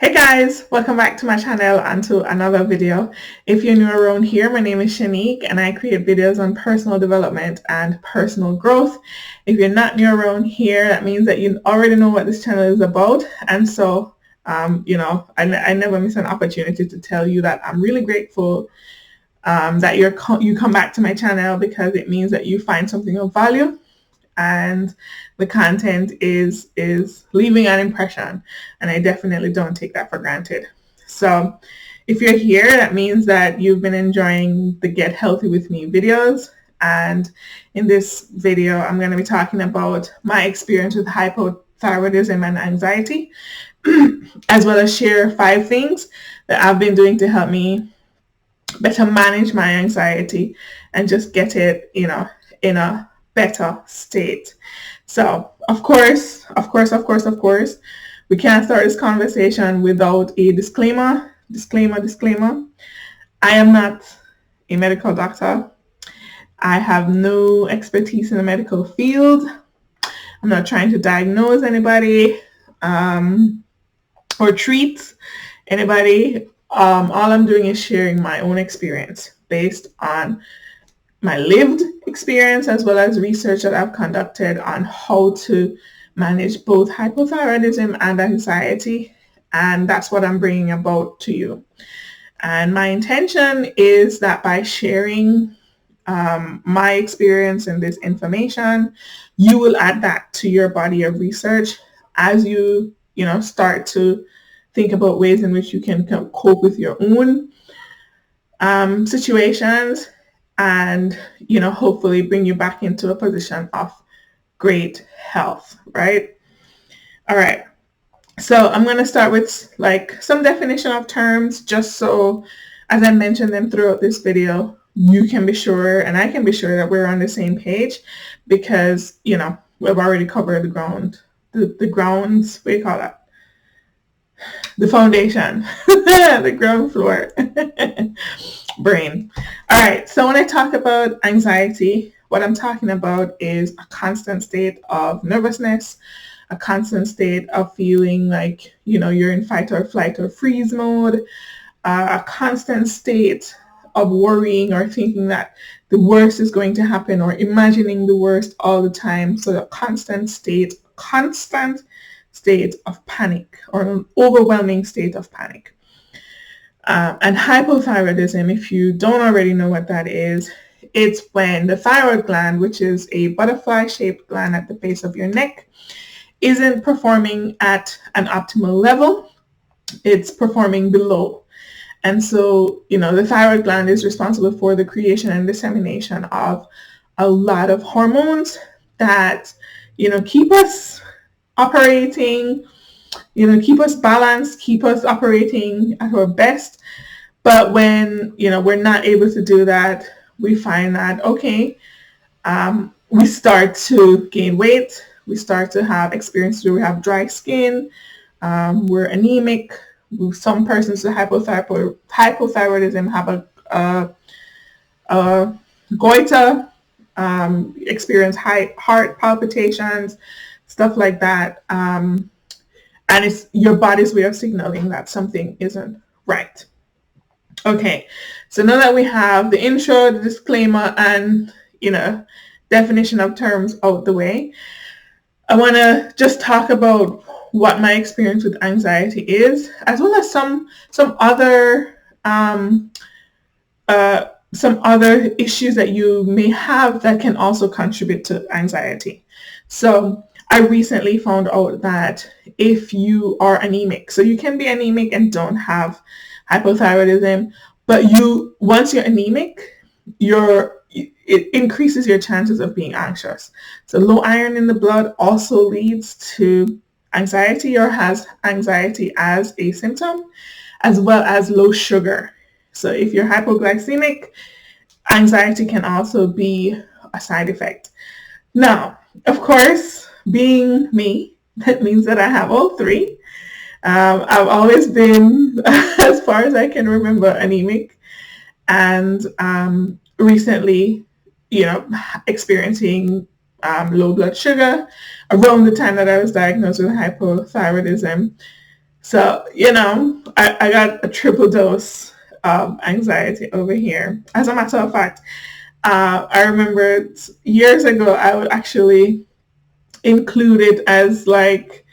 Hey guys, welcome back to my channel and to another video. If you're new around here, my name is Shanique and I create videos on personal development and personal growth. If you're not new around here, that means that you already know what this channel is about. And so, I never miss an opportunity to tell you that I'm really grateful that you come back to my channel, because it means that you find something of value and the content is leaving an impression, and I definitely don't take that for granted. So if you're here, that means that you've been enjoying the Get Healthy With Me videos, and in this video I'm going to be talking about my experience with hypothyroidism and anxiety, as well as share 5 things that I've been doing to help me better manage my anxiety and just get it, in a better state. So, of course, we can't start this conversation without a disclaimer. I am not a medical doctor. I have no expertise in the medical field. I'm not trying to diagnose anybody or treat anybody. All I'm doing is sharing my own experience based on my lived experience, as well as research that I've conducted on how to manage both hypothyroidism and anxiety. And that's what I'm bringing about to you. And my intention is that by sharing my experience and this information, you will add that to your body of research as you start to think about ways in which you can cope with your own situations, and hopefully bring you back into a position of great health, right? All right, so I'm going to start with like some definition of terms, just so as I mention them throughout this video, you can be sure and I can be sure that we're on the same page, because we've already covered the ground, the grounds, what do you call that? The foundation, the ground floor. Brain. All right, so when I talk about anxiety, what I'm talking about is a constant state of nervousness, a constant state of feeling like you're in fight or flight or freeze mode, a constant state of worrying or thinking that the worst is going to happen, or imagining the worst all the time. So a constant state of panic, or an overwhelming state of panic. And hypothyroidism, if you don't already know what that is, it's when the thyroid gland, which is a butterfly-shaped gland at the base of your neck, isn't performing at an optimal level. It's performing below. And so, the thyroid gland is responsible for the creation and dissemination of a lot of hormones that, keep us operating, keep us balanced, keep us operating at our best. But when, we're not able to do that, we find that, we start to gain weight. We start to have experiences where we have dry skin. We're anemic. Some persons with hypothyroidism have a goiter, experience high heart palpitations, stuff like that. And it's your body's way of signaling that something isn't right. Okay, so now that we have the intro, the disclaimer, and definition of terms out the way, I want to just talk about what my experience with anxiety is, as well as some other issues that you may have that can also contribute to anxiety. So I recently found out that if you are anemic, so you can be anemic and don't have hypothyroidism, but once you're anemic, it increases your chances of being anxious. So low iron in the blood also leads to anxiety, or has anxiety as a symptom, as well as low sugar. So if you're hypoglycemic, anxiety can also be a side effect. Now, of course, being me, that means that I have all 3. I've always been, as far as I can remember, anemic, and recently, experiencing low blood sugar around the time that I was diagnosed with hypothyroidism. So, you know, I got a triple dose of anxiety over here. As a matter of fact, I remember years ago, I would actually include it as like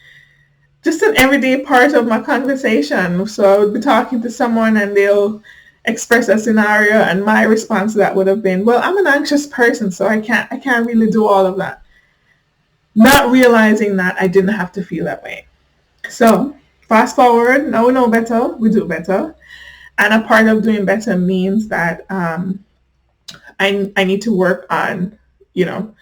just an everyday part of my conversation. So I would be talking to someone and they'll express a scenario, and my response to that would have been, well, I'm an anxious person, so I can't really do all of that. Not realizing that I didn't have to feel that way. So fast forward, now we know better, we do better. And a part of doing better means that I need to work on, you know,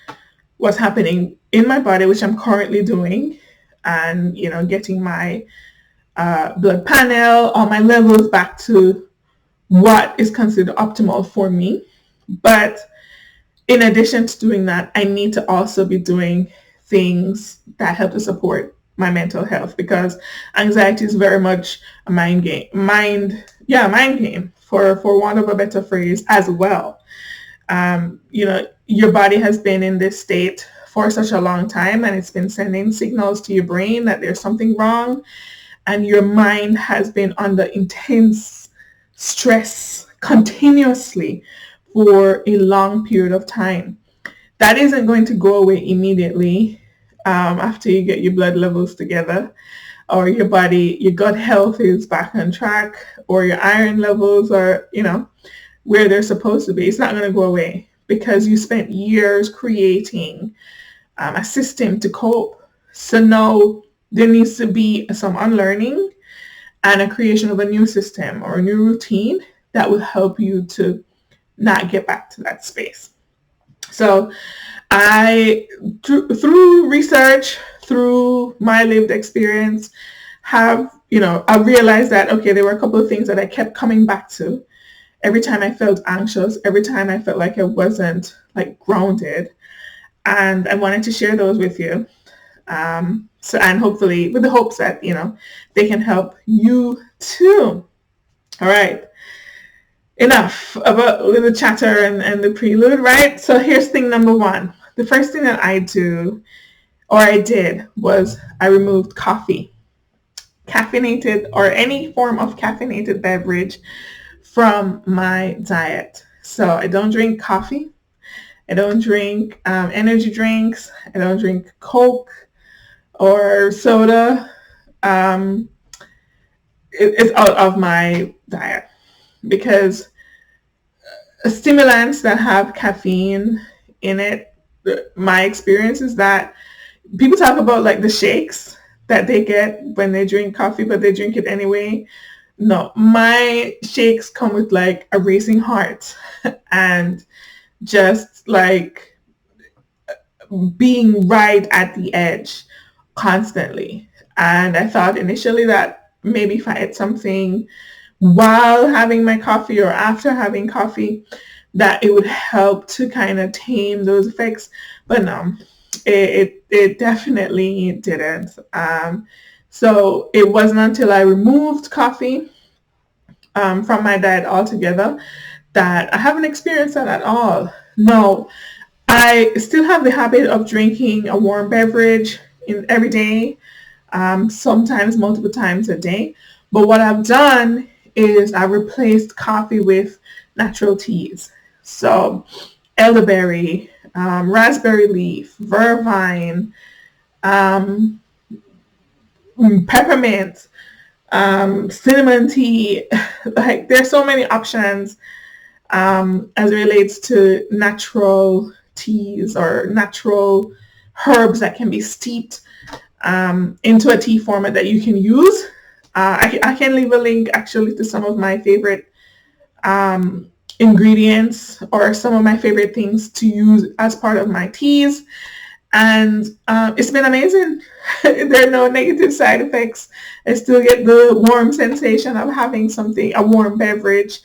what's happening in my body, which I'm currently doing, and, you know, getting my blood panel, all my levels back to what is considered optimal for me. But in addition to doing that, I need to also be doing things that help to support my mental health, because anxiety is very much a mind game. Mind game, for want of a better phrase, as well. You know, your body has been in this state for such a long time, and it's been sending signals to your brain that there's something wrong, and your mind has been under intense stress continuously for a long period of time. That isn't going to go away immediately after you get your blood levels together, or your gut health is back on track, or your iron levels are, you know, where they're supposed to be. It's not going to go away because you spent years creating a system to cope. So now there needs to be some unlearning and a creation of a new system or a new routine that will help you to not get back to that space. So I, through research, through my lived experience, have, you know, I realized that, okay, there were a couple of things that I kept coming back to every time I felt anxious, every time I felt like I wasn't like grounded. And I wanted to share those with you. So, and hopefully with the hopes that, you know, they can help you too. All right. Enough about the chatter and the prelude, right? So here's thing number one. The first thing that I did, was I removed coffee, caffeinated or any form of caffeinated beverage from my diet. So I don't drink coffee. I don't drink energy drinks. I don't drink Coke or soda. Um, it's out of my diet because stimulants that have caffeine in it, my experience is that people talk about like the shakes that they get when they drink coffee, but they drink it anyway. No, my shakes come with like a racing heart and just like being right at the edge constantly. And I thought initially that maybe if I ate something while having my coffee or after having coffee, that it would help to kind of tame those effects. But no, it definitely didn't. So it wasn't until I removed coffee from my diet altogether that I haven't experienced that at all. No, I still have the habit of drinking a warm beverage every day, sometimes multiple times a day. But what I've done is I replaced coffee with natural teas. So elderberry, raspberry leaf, vervine, um, peppermint, cinnamon tea. Like there's so many options as it relates to natural teas or natural herbs that can be steeped into a tea format that you can use. I can leave a link actually to some of my favorite ingredients or some of my favorite things to use as part of my teas. And it's been amazing. There are no negative side effects. I still get the warm sensation of having a warm beverage,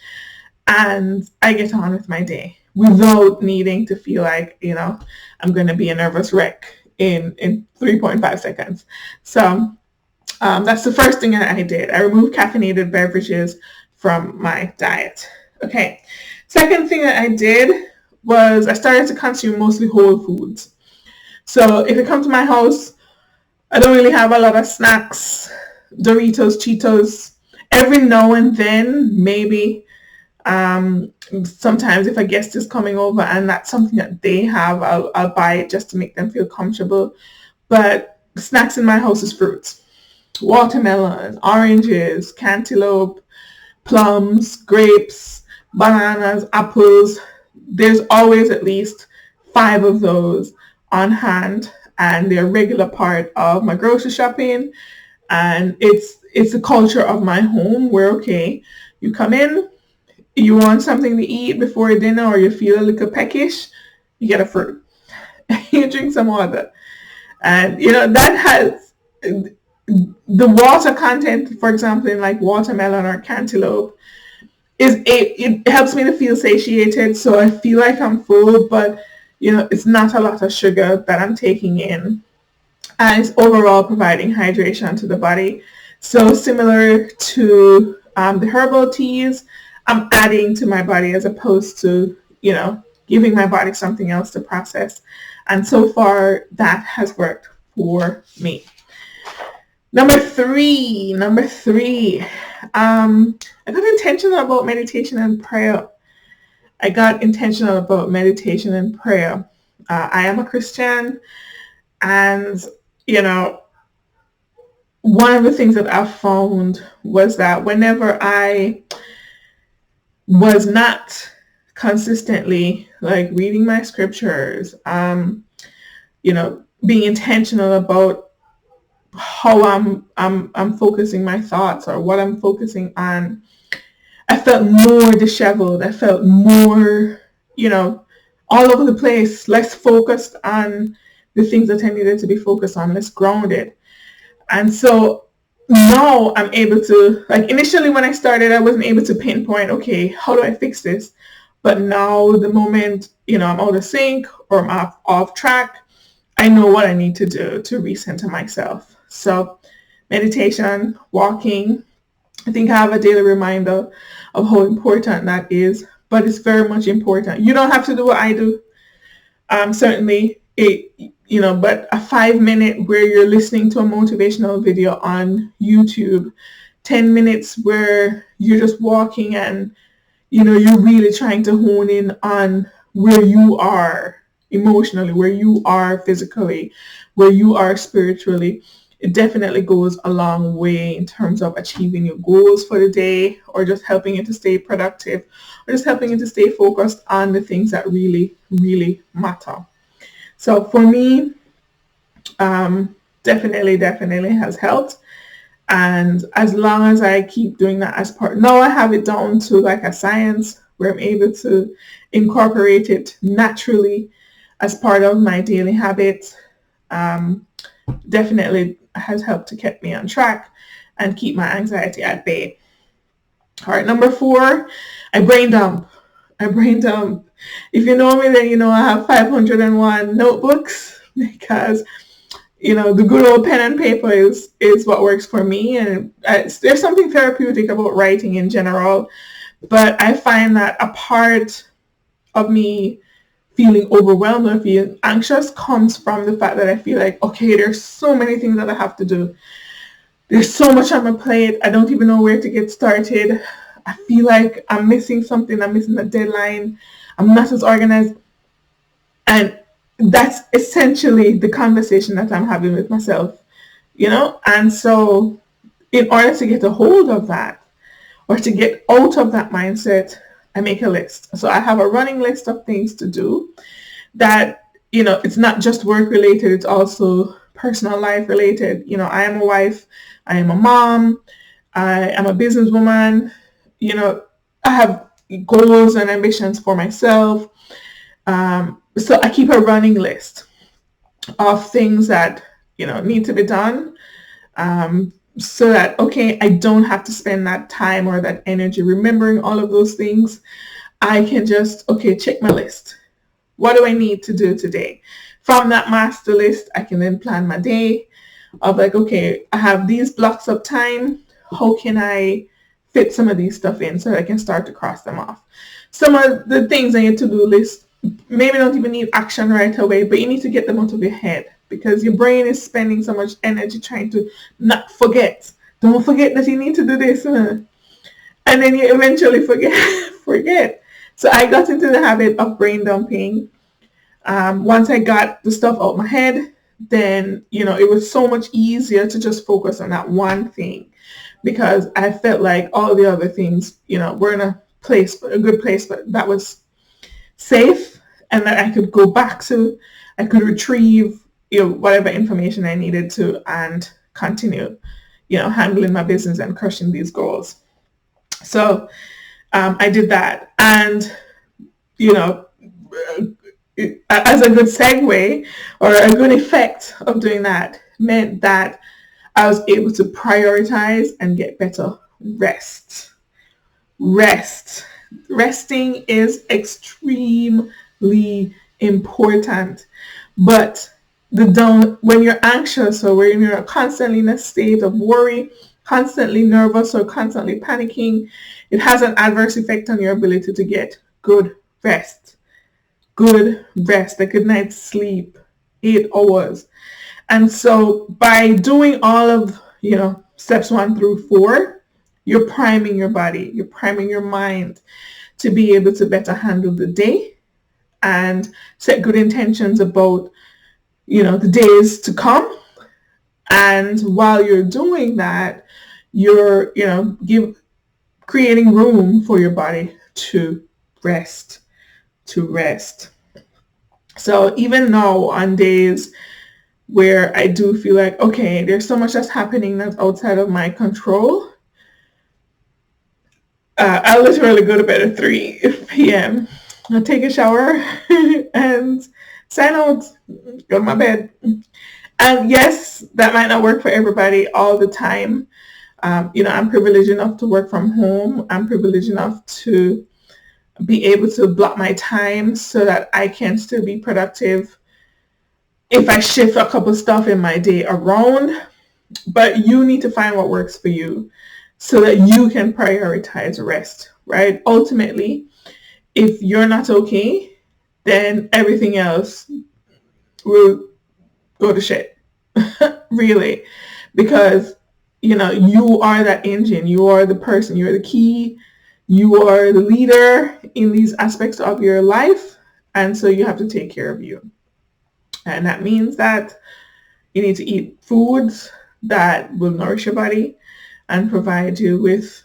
and I get on with my day without needing to feel like, you know, I'm going to be a nervous wreck in 3.5 seconds. So that's the first thing I did. I removed caffeinated beverages from my diet. Okay. Second thing that I did was I started to consume mostly whole foods. So if you come to my house, I don't really have a lot of snacks Doritos, Cheetos. Every now and then, maybe. Sometimes if a guest is coming over and that's something that they have, I'll buy it just to make them feel comfortable. But snacks in my house is fruits. Watermelon, oranges, cantaloupe, plums, grapes, bananas, apples. There's always at least 5 of those on hand, and they're a regular part of my grocery shopping. And it's the culture of my home where, okay, you come in, you want something to eat before dinner, or you feel a little peckish, you get a fruit. You drink some water. And that has the water content, for example, in like watermelon or cantaloupe, it helps me to feel satiated, so I feel like I'm full, but it's not a lot of sugar that I'm taking in, and it's overall providing hydration to the body. So similar to the herbal teas, I'm adding to my body as opposed to giving my body something else to process, and so far that has worked for me. Number three, I got intentional about meditation and prayer. I am a Christian, and one of the things that I found was that whenever I was not consistently like reading my scriptures, being intentional about how I'm focusing my thoughts or what I'm focusing on, I felt more disheveled. I felt more, all over the place, less focused on the things that I needed to be focused on, less grounded. And so now I'm able to, like initially when I started, I wasn't able to pinpoint, okay, how do I fix this? But now the moment, I'm out of sync or I'm off track, I know what I need to do to recenter myself. So meditation, walking, I think I have a daily reminder of how important that is, but it's very much important. You don't have to do what I do. Certainly, but a 5-minute where you're listening to a motivational video on YouTube, 10 minutes where you're just walking and, you're really trying to hone in on where you are emotionally, where you are physically, where you are spiritually. It definitely goes a long way in terms of achieving your goals for the day, or just helping you to stay productive, or just helping you to stay focused on the things that really, really matter. So for me, definitely has helped. And as long as I keep doing that as part, now I have it down to like a science where I'm able to incorporate it naturally as part of my daily habits. Definitely has helped to keep me on track and keep my anxiety at bay. All right, number 4, I brain dump. If you know me, then I have 501 notebooks because the good old pen and paper is what works for me, and there's something therapeutic about writing in general. But I find that a part of me feeling overwhelmed or feeling anxious comes from the fact that I feel like, okay, there's so many things that I have to do. There's so much on my plate. I don't even know where to get started. I feel like I'm missing something. I'm missing a deadline. I'm not as organized. And that's essentially the conversation that I'm having with myself, And so in order to get a hold of that, or to get out of that mindset, I make a list. So I have a running list of things to do that, it's not just work related, it's also personal life related. I am a wife, I am a mom, I am a businesswoman, I have goals and ambitions for myself. So I keep a running list of things that, need to be done. So that, okay, I don't have to spend that time or that energy remembering all of those things. I can just, check my list. What do I need to do today? From that master list, I can then plan my day of like, okay, I have these blocks of time. How can I fit some of these stuff in so that I can start to cross them off? Some of the things on your to-do list maybe don't even need action right away, but you need to get them out of your head because your brain is spending so much energy trying to not forget don't forget that you need to do this. And then you eventually forget. So I got into the habit of brain dumping. Once I got the stuff out my head, then, it was so much easier to just focus on that one thing, because I felt like all the other things, were in a good place, but that was safe, and that I could go back to, I could retrieve, whatever information I needed to, and continue, handling my business and crushing these goals. So I did that. And, as a good segue, or a good effect of doing that, meant that I was able to prioritize and get better rest. Resting is extremely important. But when you're anxious, or when you're constantly in a state of worry, constantly nervous, or constantly panicking, it has an adverse effect on your ability to get good rest. A good night's sleep, 8 hours. And so by doing all of, steps 1 through 4, you're priming your body, you're priming your mind to be able to better handle the day and set good intentions about, the days to come. And while you're doing that, you're, creating room for your body to rest. So even now, on days where I do feel like, okay, there's so much that's happening that's outside of my control, I literally go to bed at 3 p.m. I take a shower and sign out, go to my bed. And yes, that might not work for everybody all the time. I'm privileged enough to work from home. I'm privileged enough to be able to block my time so that I can still be productive if I shift a couple stuff in my day around. But you need to find what works for you so that you can prioritize rest, right? Ultimately, if you're not okay, then everything else will go to shit, really, because, you are that engine, you are the person, you're the key, you are the leader in these aspects of your life. And so you have to take care of you. And that means that you need to eat foods that will nourish your body and provide you with,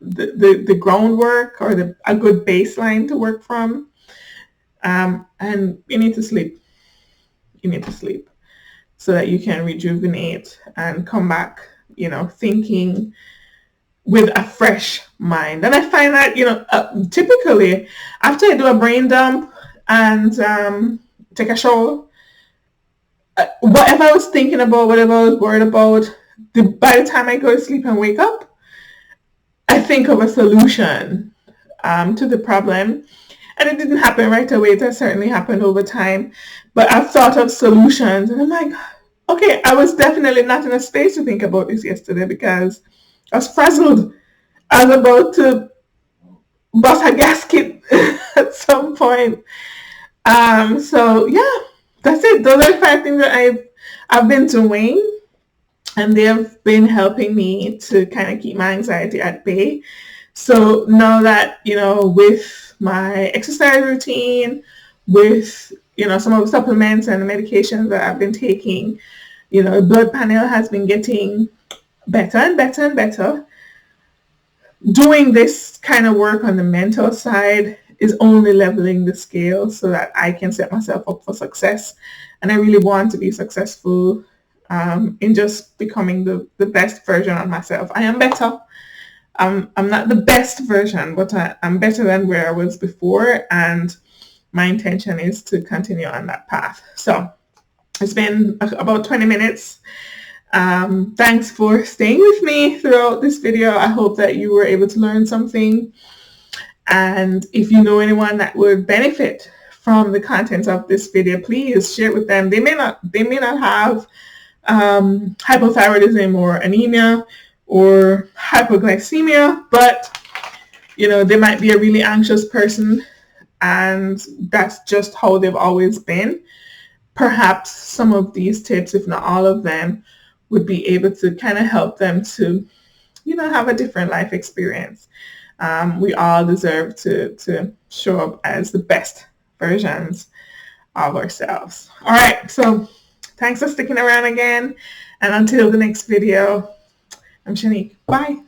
the groundwork, or a good baseline to work from. And you need to sleep. So that you can rejuvenate and come back, thinking with a fresh mind. And I find that, typically after I do a brain dump and take a shower, whatever I was thinking about, whatever I was worried about, by the time I go to sleep and wake up, I think of a solution to the problem. And it didn't happen right away. It certainly happened over time. But I've thought of solutions, and I'm like, okay, I was definitely not in a space to think about this yesterday because I was frazzled. I was about to bust a gasket at some point. So yeah, that's it. Those are the 5 things that I've been doing, and they've been helping me to kind of keep my anxiety at bay. So now that, with my exercise routine, with, some of the supplements and the medications that I've been taking, the blood panel has been getting better and better and better. Doing this kind of work on the mental side is only leveling the scale so that I can set myself up for success. And I really want to be successful in just becoming the best version of myself. I am better. I'm not the best version, but I'm better than where I was before. And my intention is to continue on that path. So it's been about 20 minutes. Thanks for staying with me throughout this video. I hope that you were able to learn something. And if you know anyone that would benefit from the contents of this video, please share it with them. They may not have hypothyroidism or anemia or hypoglycemia, but they might be a really anxious person, and that's just how they've always been. Perhaps some of these tips, if not all of them, would be able to kind of help them to, have a different life experience. We all deserve to show up as the best versions of ourselves. All right, so thanks for sticking around again. And until the next video, I'm Shanique. Bye.